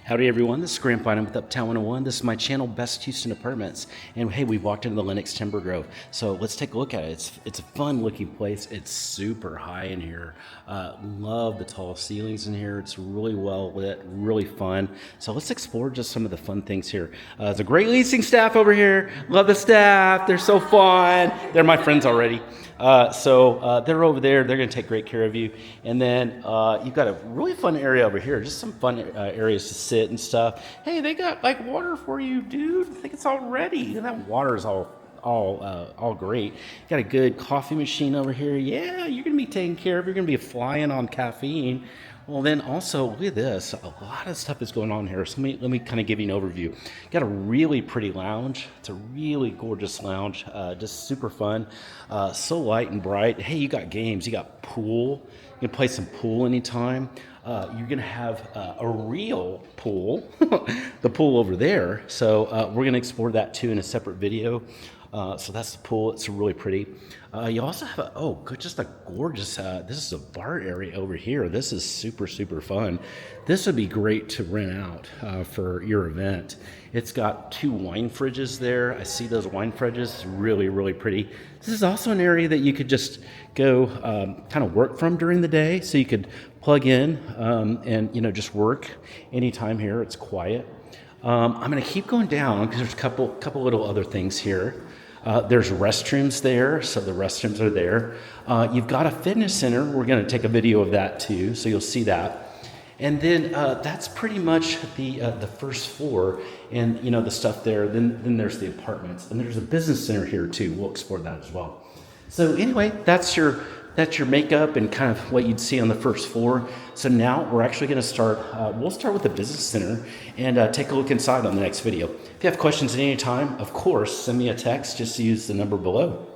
Howdy everyone, this is Grandpa and I'm with Uptown 101. This is my channel, Best Houston Apartments. And hey, we walked into the Lenox Timbergrove. So let's take a look at it. It's a fun looking place. It's super high in here. Love the tall ceilings in here. It's really well lit, really fun. So let's explore just some of the fun things here. There's a great leasing staff over here. Love the staff, they're so fun. They're my friends already. They're over there. They're going to take great care of you. And then you've got a really fun area over here. Just some fun areas to sit and stuff. Hey, they got like water for you, dude. I think it's all ready. And that water is all great. Got a good coffee machine over here. Yeah, you're going to be taken care of. You're going to be flying on caffeine. Well, then also, look at this. A lot of stuff is going on here. So let me kind of give you an overview. Got a really pretty lounge. It's a really gorgeous lounge. Just super fun. So light and bright. Hey, you got games. You got pool. You can play some pool anytime. You're going to have a real pool, the pool over there. So we're going to explore that too in a separate video. So that's the pool. It's really pretty. You also have just a gorgeous, this is a bar area over here. This is super, super fun. This would be great to rent out for your event. It's got 2 wine fridges there. I see those wine fridges, really, really pretty. This is also an area that you could just go kind of work from during the day. So you could plug in and just work anytime here. It's quiet. I'm going to keep going down because there's a couple little other things here. There's restrooms there, so the restrooms are there. You've got a fitness center. We're going to take a video of that too, so you'll see that. And then that's pretty much the first floor, and the stuff there. Then there's the apartments, and there's a business center here too. We'll explore that as well. So anyway, that's your makeup and kind of what you'd see on the first floor. So now we're actually going to start, we'll start with the business center and take a look inside on the next video. If you have questions at any time, of course, send me a text. Just use the number below.